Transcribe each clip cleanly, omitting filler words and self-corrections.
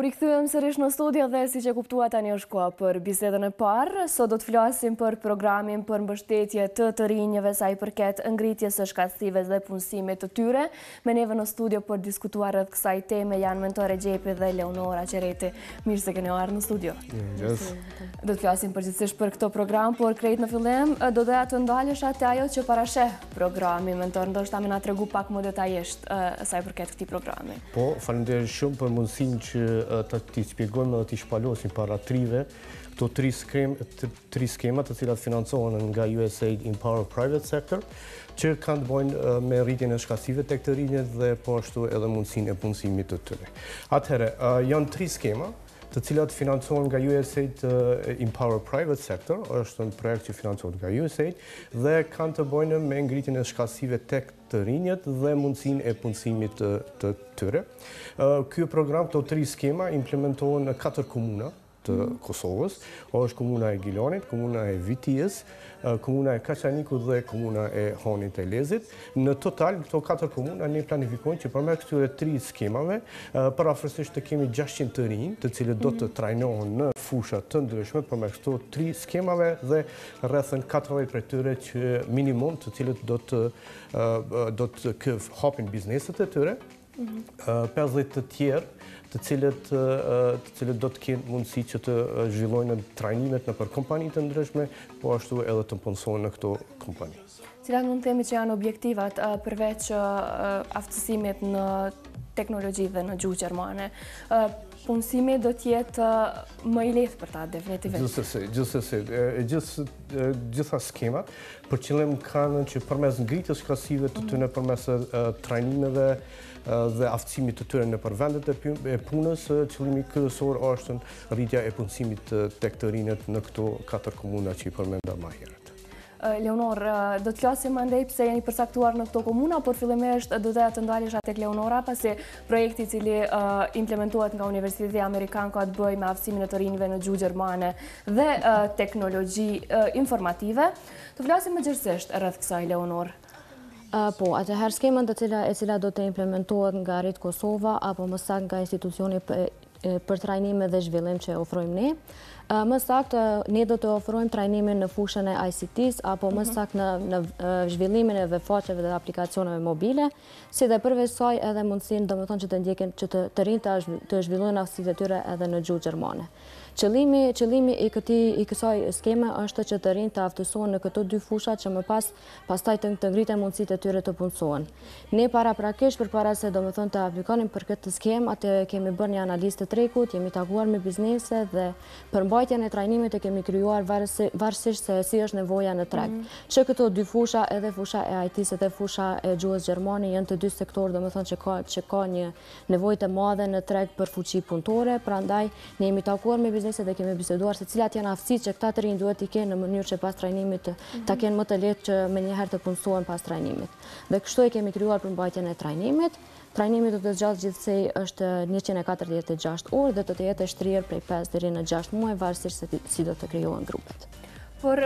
rikthyen sërish në studio dhe si që kuptua tani është koha për bisedën e parë. Sot do të flasim për programin për mbështetje të rinjve sa i përket ngritjes së shkatësive dhe punësimit të tyre. Me neve në studio për diskutuar rreth kësaj teme janë mentore Gjepi dhe Leonora Qereti. Mirë se keni ardhur në studio. Do të flasim përgjithsisht për këtë program, por krejt në fillim do doja të ndalesh atë ajo që parasheh programi mentor, ndoshta më na tregu pak më detajisht sa i përket këtij programi. Po, faleminderit shumë për mundësinë që t'i shpjegojmë dhe t'i shpalosim para trive këto tri skema të cilat financohen nga USAID Empower Private Sector, që kanë të bëjnë me rritjen e shkatësive tek të rinjët dhe po ashtu edhe mundësinë e punësimit të tyre. Atëherë, janë tri skema të cilat financohen nga USAID Empower Private Sector, është një projekt që financohet nga USAID dhe kanë të bëjnë me ngritjen e shkatësive tek të rinjët dhe mundësinë e punësimit të tyre. Ky program, këto tri skema implementohen në 4 komuna të Kosovës, është komuna e Gilanit, komuna e Vitijës, komuna e Kaçanikut dhe komuna e Hanit të Lezit. Në total, këto 4 komuna ne planifikojmë që përmes këtyre 3 skemave, parafërsisht të kemi 600 të rinj, të cilët do të trajnohen në fusha të ndryshme përmes këto 3 skemave dhe rrethën 40 prej tyre që minimum të cilët do të hapin bizneset e tyre, 50 të tjerë të cilët do të kenë mundësi që të zhvillojnë trajnimet në për kompani të ndryshme, po ashtu edhe të punësohen në këto kompani. Cilat mund të themi që janë objektivat përveç aftësimit në teknologji dhe në gjuhë gjermane? Punësimi do t'jetë më i lehtë për ta, definitivisht. Gjithsesi, gjitha skemat për qëllim kanë që përmes ngritjes shkatësive të tyre përmes trajnimeve dhe aftësimit të tyre nëpër vendet e punës, qëllimi kryesor është rritja e punësimit tek të rinjët në këto 4 komuna që i përmenda më herët. Leonor, do të flasim andej pse jeni përcaktuar në këto komuna, por fillimisht do doja të ndalesh tek Leonora, pasi projekti i cili implementohet nga Universiteti Amerikan ka të bëjë me aftësimin e të rinjve në gjuhë gjermane dhe teknologji informative. Të flasim më gjithësisht rreth kësaj, Leonor. Po, atëherë skemën e cila do të implementohet nga RED Kosova apo më saktë nga institucioni për trajnime dhe zhvillim që ofrojmë ne. Më saktë, ne do të ofrojmë trajnimin në fushën e ICT-s apo më saktë në zhvillimin e veçfaqeve dhe aplikacioneve mobile, si dhe përveç saj edhe mundësinë, domethënë që të ndjekin që të rinjt të zhvillojnë aftësitë e tyre edhe në gjuhë gjermane. Qëllimi i kësaj skeme është që të rinjt të aftësohen në këto 2 fusha që më pastaj të ngriten mundësitë e tyre të punësohen. Ne paraprakisht përpara se domethënë të aplikonim për këtë skemë, atë kemi bërë një analizë të trekut, jemi takuar me biznese dhe për mbajtjen e trajnimit e kemi krijuar varësisht se si është nevoja në treg. Që këto 2 fusha, edhe fusha e IT-s dhe fusha e gjuhës gjermane, janë të 2 sektorë domethënë që ka një nevojë të madhe në treg për fuqi punëtore, prandaj ne jemi takuar me dhe kemi biseduar se cilat janë aftësitë që këta të rinj duhet t'i kenë në mënyrë që pas trajnimit ta kenë më të lehtë që me njëherë të punësohen pas trajnimit. Dhe kështu e kemi krijuar për mbajtjen e trajnimit. Trajnimi do të zgjatet gjithsej është 146 orë dhe do të jetë shtrirë prej 5 deri në 6 muaj varësisht se si do të krijohen grupet. Por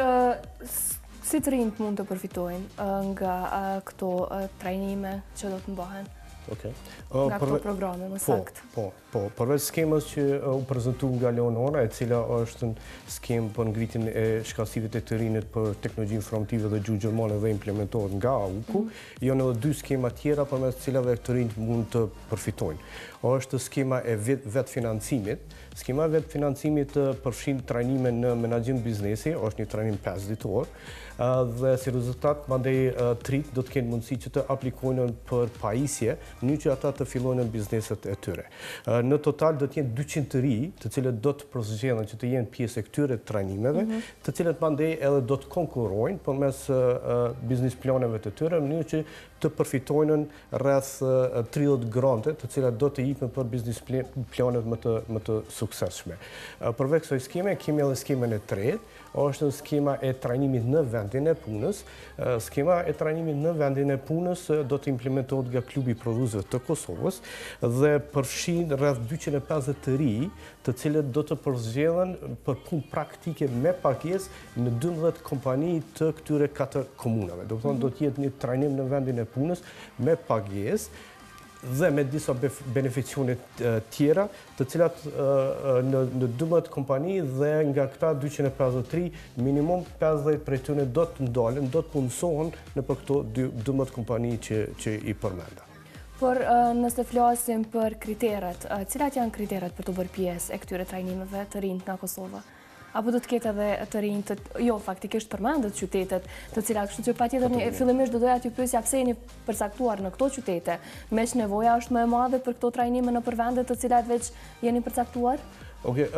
si të rinjt mund të përfitojnë nga këto trajnime që do të mbahen? Nga këto programe, më saktë. Po, përveç skemës që u prezentu nga Leonora, e cila është në skemë për ngritjen e shkatësive të të rinjit për teknologji informative dhe gjuhë gjermane dhe implementohet nga AUK-u, janë edhe 2 skema tjera përmes cilave të rinjt mund të përfitojnë. Është skema e vetë financimit. Skema e vetë financimit përfshin trajnime në menaxhim biznesi, është një trajnim 5 ditor, dhe si rezultat mandej trit do të kenë mundësi që të aplikojnë për pajisje, në që ata të fillojnë në bizneset e tyre. Në total do të jenë 200 të rinj, të cilët do të përzgjedhen që të jenë pjesë e këtyre trajnimeve, të cilët mandej edhe do të konkurrojnë përmes biznes planeve të tyre, në që të përfitojnë rreth 30 grante, të cilat do të jepën për biznes planet më të suksesshme. Përveç kësaj skeme, kemi edhe skemen e tretë, është skema e trajnimit në vendin e punës. Skema e trajnimit në vendin e punës do të implementohet nga Klubi i Prodhuesve të Kosovës dhe përfshin rreth 250 të rinj, të cilët do të përzgjedhen për punë praktike me pagesë në 12 kompani të këtyre 4 komunave. Do të thonë do të jetë një trajnim në vendin e punës me pagesë dhe me disa beneficione tjera, të cilat në 12 kompani dhe nga këta 253, minimum 50 prej tyre do të ndalen, do të punësohen në për këto 12 kompani që i përmenda. Por nëse flasim për kriteret, cilat janë kriteret për të bërë pjesë e këtyre trajnimeve të rinjt nga Kosova? Apo do të ketë edhe të rinjt, jo, faktikisht përmendet qytetet të cilat, kështu që patjetër fillimisht do doja t'ju pyesja pse jeni përcaktuar në këto qytete, me që nevoja është më e madhe për këto trajnime në përvende të cilat veç jeni përcaktuar? Okej,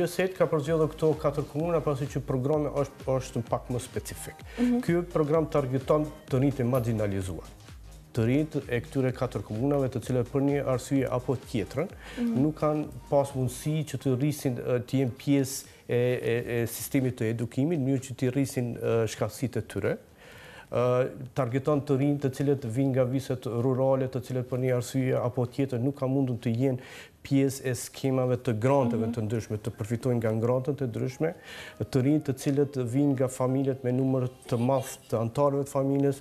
USAID ka përzgjedhur këto 4 komuna pasi që programi është pak më specifik. Ky program targeton të rinjt e marginalizuar. Të rinjt e këtyre 4 komunave të cilat për një arsye apo tjetrën nuk kanë pas mundësi që të rrisin të jenë pjesë e sistemit të edukimit, në mënyrë që të rrisin shkallësitë e tyre. Targeton të rinjt të cilët vinë nga viset rurale, të cilët për një arsye apo tjetër nuk kanë mundur të jenë pjesë e skemave të granteve të ndryshme, të përfitojnë nga grantet të ndryshme, të rinjt të cilët vinë nga familjet me numër të madh të anëtarëve të familjes,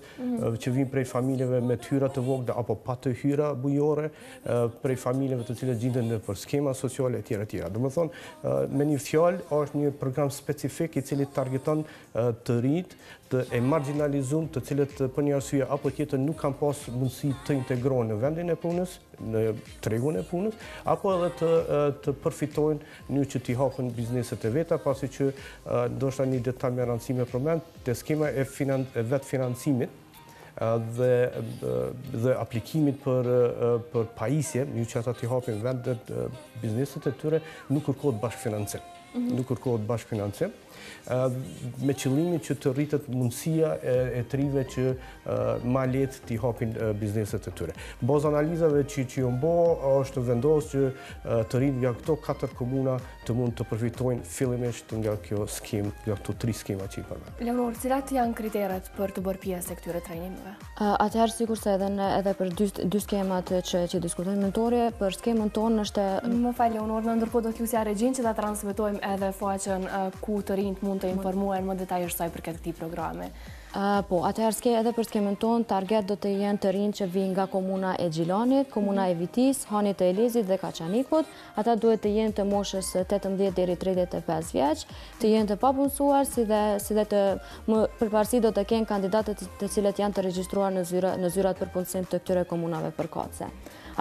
që vinë prej familjeve me të hyra të vogla apo pa të hyra bujore, prej familjeve të cilët gjenden nëpër skema sociale e tjera. Domethënë, me një fjalë, është një program specifik i cili targeton të rinjt e marginalizuar, të cilët për një arsye apo tjetër nuk kanë pas mundësi të integrohen në vendin e punës, në tregun e punës, apo edhe të përfitojnë një që t'i hapën bizneset e veta, pasi që ndoshta një detaj me rëndësishme përmend, te skema e vetë financimit dhe aplikimit për pajisje, një që ata t'i hapin vendet bizneset e tyre, nuk kërkohet bashkëfinancim. Nuk kërkohet bashkëfinancim, me qëllimin që të rritet mundësia e të rinjve që ma lehtë t'i hapin bizneset e tyre. Bazë analizave që janë bërë, është vendosur që të rinjt nga këto 4 komuna të mund të përfitojnë fillimisht nga kjo skemë, nga këto 3 skema që i përmend. Leonor, cilat janë kriteret për të bërë pjesë e këtyre trajnimeve? Atëherë sigurisht edhe për dy skemat që diskutojmë mentorë, për skemën tonë është... Më fal, Leonor, në ndërkohë do t'lusja regjin që ta transmetojmë edhe faqen ku të rinjt mund të informohen më detajisht sa i përket këtij programi. Po, atëherë edhe për skemën tonë, target do të jenë të rinjt që vinë nga komuna e Gjilanit, komuna e Vitis, Hanit të Elezit dhe Kaçanikut. Ata duhet të jenë të moshës 18 deri 35 vjeç, të jenë të papunësuar, si dhe të përparësi do të kenë kandidatët të cilët janë të regjistruar në zyrat për punësim të këtyre komunave përkatëse.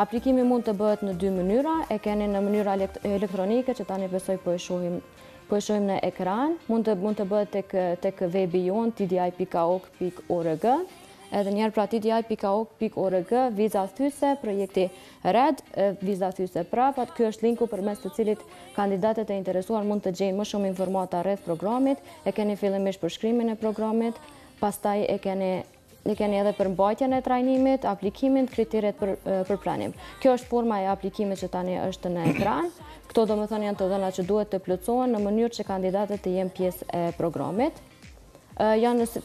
Aplikimi mund të bëhet në 2 mënyra, e keni në mënyra elektronike që tani besoj po e shohim në ekran, mund të bëhet tek webi jon tdi.org, edhe njerë pra tdi.org, viza thyse, projekti RED, viza thyse prap, ky është linku përmes të cilit kandidatët e interesuar mund të gjejnë më shumë informata rreth programit, e keni fillimisht përshkrimin e programit, pastaj e keni edhe përmbajtjen e trajnimit, aplikimin, kriteret për planim. Kjo është forma e aplikimit që tani është në ekran. Këto do më thënë janë të dhëna që duhet të plotësohen në mënyrë që kandidatët të jenë pjesë e programit.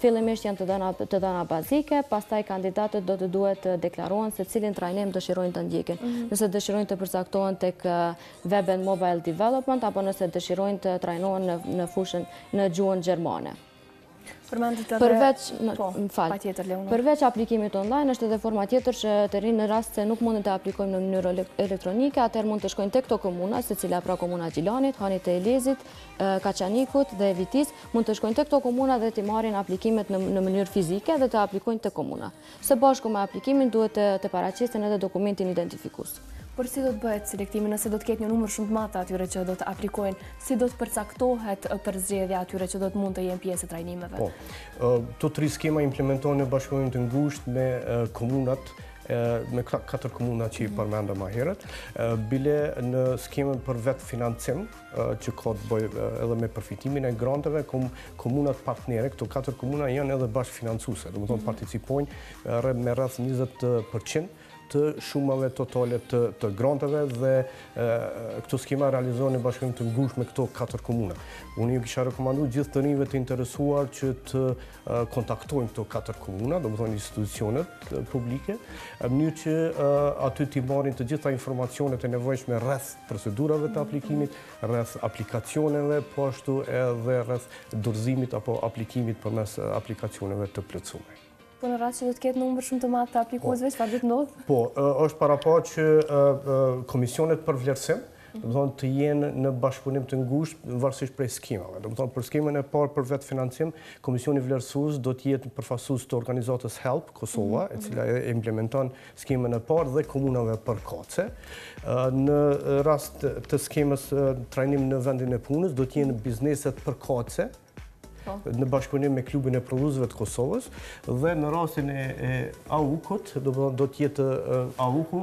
Fillimisht janë të dhëna bazike, pastaj kandidatët do të duhet të deklarohen se cilin trajnim dëshirojnë të ndjekin. Nëse dëshirojnë të përcaktohen tek Web and Mobile Development, apo nëse dëshirojnë të trajnohen në fushën në gjuhën gjermane. Përveç aplikimit online, është edhe forma tjetër që të rinë në rast se nuk mundin të aplikojmë në mënyrë elektronike, atëherë mund të shkojnë tek këto komuna, secila pra komuna Gjilanit, Hanit të Elezit, Kaçanikut dhe Vitis, mund të shkojnë tek këto komuna dhe të marrin aplikimet në mënyrë fizike dhe të aplikojnë tek komuna. Së bashku me aplikimin duhet të paraqiten edhe dokumentin identifikues. Por si do të bëhet selektimi, nëse do të ketë një numër shumë të madh atyre që do të aplikojnë, si do të përcaktohet përzgjedhja atyre që do të mund të jenë pjesë e trajnimeve? Po, këto 3 skema implementohen në bashkëpunim të ngushtë me komunat, me 4 komuna që i përmenda më herët, bile në skemën për vetë financim, që ka të bëjë edhe me përfitimin e granteve, komunat partnere, këto 4 komuna janë edhe bashkëfinancuese, do të thonë participojnë me rreth 20% të shumave totale të granteve dhe këto skema realizohen në bashkëpunim të ngushtë me këto 4 komuna. Unë ju kisha rekomanduar gjithë të rinjve të interesuar që të kontaktojnë këto 4 komuna, do të thonë institucionet publike, në mënyrë që aty t'i marrin të gjitha informacionet e nevojshme rreth procedurave të aplikimit, rreth aplikacioneve, po ashtu edhe rreth dorëzimit apo aplikimit përmes aplikacioneve të plotësuara. Po në rast që do të ketë numër shumë të madh të aplikuesve, çfarë do të ndodhë? Po, është parapar që komisionet për vlerësim, do të thonë të jenë në bashkëpunim të ngushtë varësisht prej skemave. Do të thonë për skemën e parë për vetë financim, komisioni vlerësues do të jetë përfaqësues të organizatës Help Kosova, e cila e implementon skemën e parë dhe komunave përkatëse. Në rast të skemës trajnim në vendin e punës, do të jenë bizneset përkatëse në bashkëpunim me klubin e prodhuesve të Kosovës dhe në rastin e AUK-ut, do të jetë AUK-u.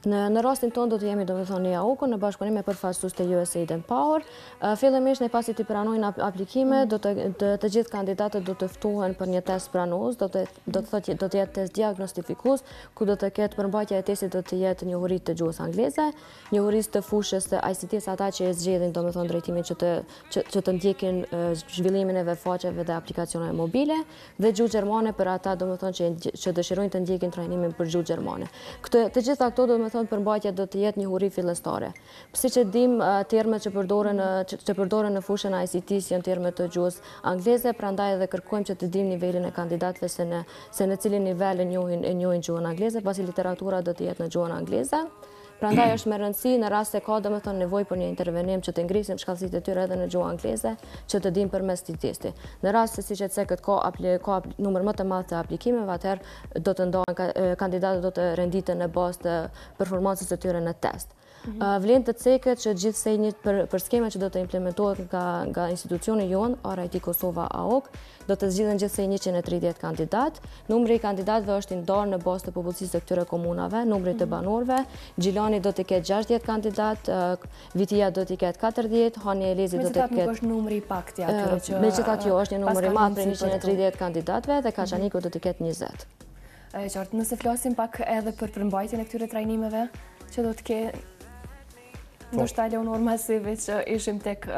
Në rastin tonë do të jemi domethënë në AUK në bashkëpunim me përfaqësues të USAID Empower. Fillimisht ne pasi të pranojnë aplikime, të gjithë kandidatët do të ftohen për një test pranues, do të jetë test diagnostifikues, ku do të ketë përmbajtja e testit do të jetë njohuri të gjuhës angleze, njohuri të fushës të ICT-s ata që e zgjedhin domethënë drejtimin që të ndjekin zhvillimin e webfaqeve dhe aplikacioneve mobile dhe gjuhë gjermane për ata domethënë që dëshirojnë të ndjekin trajnimin për gjuhë gjermane. Të gjitha këto përmbajtja do të jetë njohuri fillestare. Siç e dim, termet që përdoren në fushën ICT-s janë termet të gjuhës angleze, prandaj edhe kërkojmë që të dim nivelin e kandidatëve se në cilin nivel e njohin gjuhën angleze, pasi literatura do të jetë në gjuhën angleze. Prandaj është me rëndësi në rast se ka domethënë nevojë për një intervenim që të ngrisim shkallësitë e tyre edhe në gjuhën angleze, që të dim përmes këtij testi. Në rast se siç e thekët ka numër më të madh të aplikimeve, atëherë do të ndohen kandidatët do të renditen në bazë të performancës së tyre në test. Vlen të ceket që gjithsej për skemen që do të implementohet nga institucioni jonë, RED-T Kosova AOK, do të zgjidhen gjithsej 130 kandidat. Numri i kandidatëve është i ndarë në bazë të popullsisë të këtyre komunave, numri të banorëve. Gjilani do të ketë 60 kandidat, Vitia do të ketë 40, Hani Elezi do të ketë. Megjithatë nuk është numri i paktë atyre që megjithatë jo është një numër i madh për 130 kandidatëve dhe Kaçaniku do të ketë 20. Qartë, nëse flasim pak edhe për përmbajtjen e këtyre trajnimeve që do të ketë ndoshta Leonor masive që ishim tek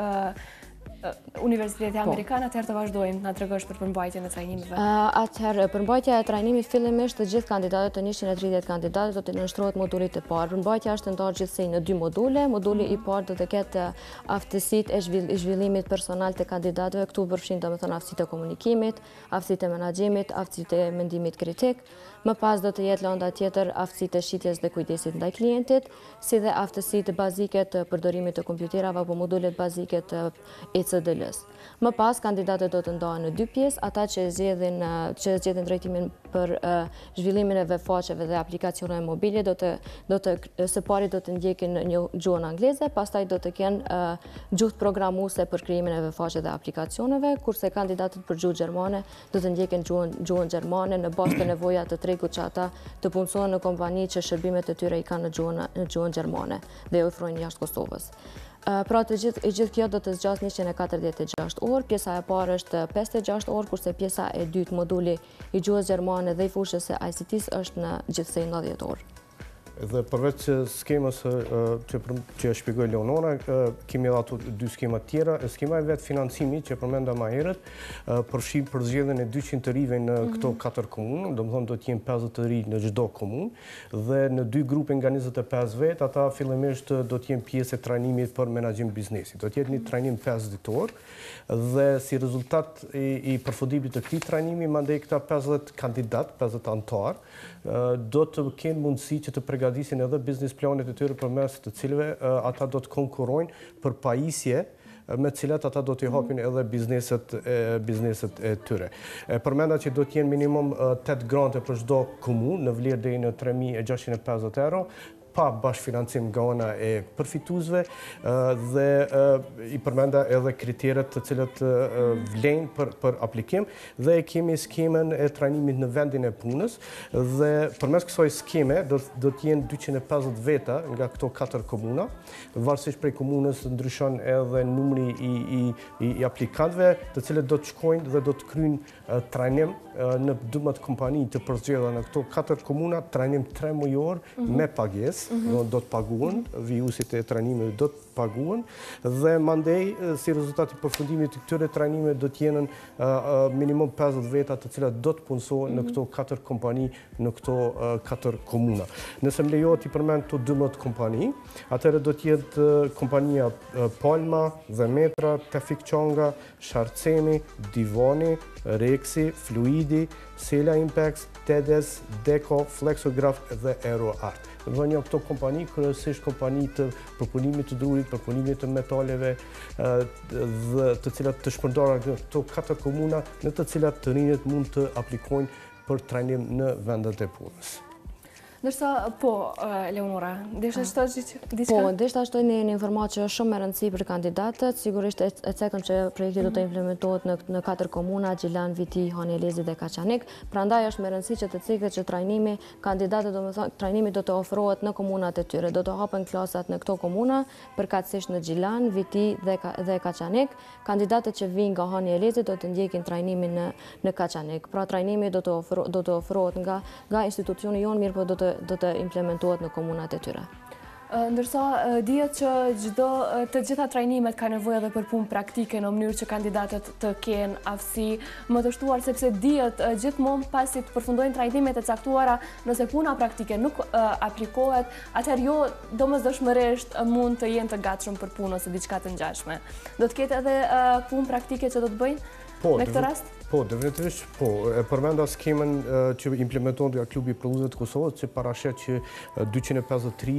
Universiteti Amerikan, atëherë të vazhdojmë, na tregosh për përmbajtjen e trajnimeve. Atëherë, përmbajtja e trajnimit fillimisht të gjithë kandidatët të 130 kandidatët do të nënshtrohet modulit të parë. Përmbajtja është ndarë gjithsej në 2 module. Moduli i parë do të ketë aftësitë e zhvillimit personal të kandidatëve. Këtu përfshin domethënë aftësitë e komunikimit, aftësitë e menaxhimit, aftësitë e mendimit kritik. Më pas do të jetë lënda tjetër aftësitë e shitjes dhe kujdesit ndaj klientit, si dhe aftësitë bazike të përdorimit të kompjuterave apo modulet bazike të ECDL-s. Më pas kandidatët do të ndahen në 2 pjesë, ata që zgjedhin drejtimin për zhvillimin e webfaqeve dhe aplikacioneve mobile së pari do të ndjekin një gjuhën angleze, pastaj do të kenë gjuhë programuese për krijimin e webfaqeve dhe aplikacioneve, kurse kandidatët për gjuhë gjermane do të ndjekin gjuhën gjermane në bazë të nevojave të tregut që ata të punësohen në kompani që shërbimet e tyre i kanë në gjuhën gjermane dhe i ofrojnë jashtë Kosovës. Pra gjithë kjo do të zgjasë 146 orë, pjesa e parë është 56 orë, kurse pjesa e dytë moduli i gjuhës gjermane dhe i fushës së ICT-s është në gjithsej 90 orë. Dhe përveç skemës që shpjegoi Leonora, kemi edhe ato 2 skema tjera. Skema e vetë financimi që përmenda më herët, përfshin për zgjedhjen e 200 të rive në këto 4 komunë, domethënë do të jenë 50 të ri në çdo komunë dhe në 2 grupe nga 25 vet, ata fillimisht do të jenë pjesë e trajnimit për menaxhim biznesi. Do të jetë një trajnim 5 ditor dhe si rezultat i përfundimit të këtij trajnimi, mandej këta 50 kandidat, 50 antar, do të kenë mundësi që të përgatisin edhe biznes planet e tyre përmes të cilëve ata do të konkurrojnë për pajisje me cilat ata do të hapin edhe bizneset e tyre. Përmenda që do të jenë minimum 8 grante për çdo komunë në vlerë deri në 3.650 euro, pa bashkëfinancim nga ana e përfituesve dhe i përmenda edhe kriteret të cilët vlen për aplikim dhe kemi skemën e trajnimit në vendin e punës dhe përmes kësaj skeme do të jenë 250 veta nga këto 4 komuna, varësisht prej komunës ndryshon edhe numri i aplikantëve, të cilët do të shkojnë dhe do të kryejnë trajnim në 12 kompani të përzgjedhura në këto 4 komuna, trajnim 3 mujor me pagesë. Do të paguhen, vijuesit e trajnimeve do të paguhen dhe mandej si rezultat i përfundimit të këtyre trajnimeve do të jenë minimum 50 veta të cilat do të punësohen në këto 4 kompani, në këto 4 komuna. Nëse më lejohet i përmend këto 12 kompani, atëherë do të jetë kompania Palma, Demetra, Tefik Çonga, Sharcemi, Divani, Reksi, Fluidi, Sela Impex, TEDES, Deco, Flexograph dhe AeroArt. Dhe një këto kompani, kryesisht kompani të përpunimit të drurit, përpunimit të metaleve, dhe të cilat të shpërndara këto 4 komuna në të cilat të rinjët mund të aplikojnë për trajnim në vendet e punës. Ndërsa, po, Leonora, desha shtoj diçka? Po, desha shtoj një informatë që është shumë me rëndësi për kandidatët. Sigurisht e cekëm që projekti do të implementohet në 4 komuna, Gjilan, Viti, Hanelezi dhe Kaçanik. Prandaj është me rëndësi që të cekët që trajnimi, kandidatët trajnimi do të ofrohet në komunat e tyre. Do të hapen klasat në këto komuna, përkatësisht në Gjilan, Viti dhe Kaçanik. Kandidatët që vinë nga Hanelezi do të ndjekin trajnimin në Kaçanik. Pra trajnimi do të ofrohet nga institucioni jonë, mirë po do të implementohet në komunat e tyre. Ndërsa dihet që të gjitha trajnimet ka nevojë edhe për punë praktike në mënyrë që kandidatët të kenë aftësi më të shtuar, sepse dihet gjithmonë pasi të përfundojnë trajnimet e caktuara, nëse puna praktike nuk aplikohet, atëherë jo domosdoshmërisht mund të jenë të gatshëm për punë ose diçka të ngjashme. Do të ketë edhe punë praktike që do të bëjnë në këtë rast? Po, definitivisht po. E përmenda skemen që implementohet nga klubi i produktëve të Kosovës, që parashet që 253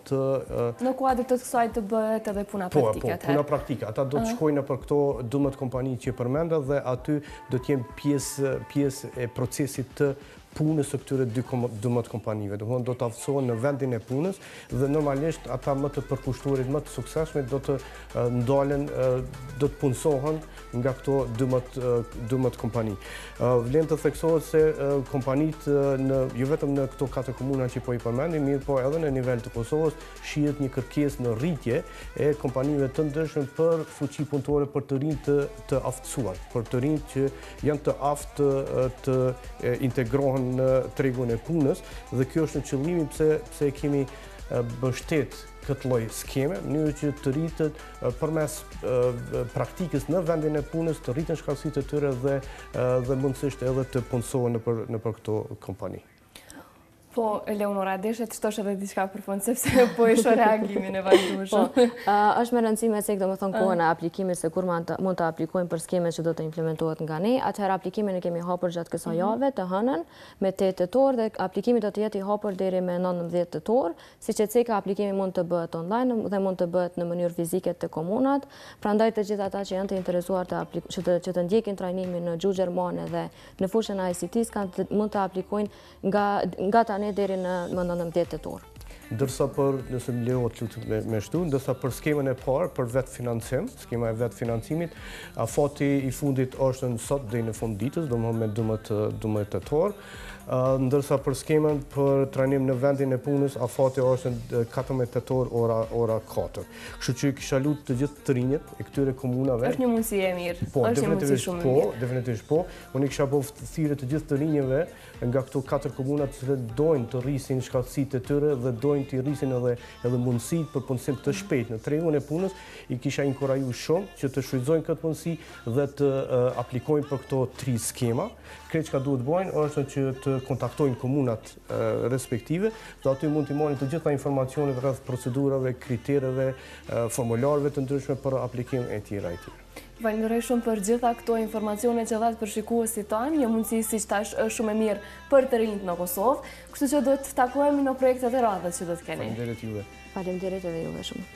të... Në kuadër të kësaj të bëhet edhe puna praktike. Po, puna praktike. Ata do të shkojnë për këto 12 kompani që përmenda dhe aty do të jenë pjesë e procesit të punës së këtyre 12 kompanive. Do të aftësohen në vendin e punës dhe normalisht ata më të përkushtuarit, më të suksesshmit do të ndalen, do të punësohen nga këto 12 kompani. Vlen të theksohet se kompanit jo vetëm në këto 4 komuna që po i përmendim, mirë po edhe në nivel të Kosovës shihet një kërkesë në rritje e kompanive të ndryshme për fuqi punëtore, për të rinj të aftësuar, për të rinj që janë të aftë të integrohen në tregun e punës, dhe kjo është në qëllimi pse kemi mbështet këtë lloj skeme, në mënyrë që të rritet përmes praktikës në vendin e punës, të rriten shkallësitë e tyre dhe mundësisht edhe të punësohen nëpër këto kompani. Po, Leonora, deshe të shtosh edhe diçka për fund, sepse po isho reagimin e vazhdueshëm. Është me rëndësi me cek, domethënë kohën e aplikimit, se kur mund të aplikojmë për skemen që do të implementohet nga ne. Atëherë aplikimin e kemi hapur gjatë kësaj jave të hënën me 8 tetor dhe aplikimi do të jetë i hapur deri me 19 tetor. Siç e ceka, aplikimi mund të bëhet online dhe mund të bëhet në mënyrë fizike te komunat. Prandaj të gjithë ata që janë të interesuar që të ndjekin trajnimin në gjuhë gjermane dhe në fushën e ICT-s mund të aplikojnë nga tani deri në 19 tetor. Ndërsa nëse më lejohet me shtu, ndërsa për skemën e parë, për vetë financim, skema e vetë financimit, afati i fundit është në sot dhe në fund ditës, do më me 12 tetor. Ndërsa për skemën për trajnim në vendin e punës, afati është në 14 tetor ora 4. Kështu që kisha lutë të gjithë të rinjët e këtyre komunave. Është një mundësi e mirë. Po, është një mundësi shumë e mirë. Definitivisht po. Unë kisha po thirrje të gjithë të rinjëve nga këto 4 komuna që dojnë të rrisin shkallësitë e tyre dhe dojnë të rrisin edhe mundësitë për punësim të shpejtë në tregun e punës, i kisha inkuraju shumë që të shfrytëzojnë këtë mundësi dhe të aplikojnë për këto 3 skema. Kreç ka duhet bëjnë është që të kontaktojnë komunat respektive dhe aty mund të marrin të gjitha informacionet rreth procedurave, kritereve, formularëve të ndryshme për aplikim e tjera e tjera. Falenderoj shumë për gjitha këto informacione që dhat për shikuesit tanë, një mundësi siç thash është shumë e mirë për të rinjt në Kosovë, kështu që do të takohemi në projektet e radhës që do të keni. Faleminderit juve. Faleminderit edhe juve shumë.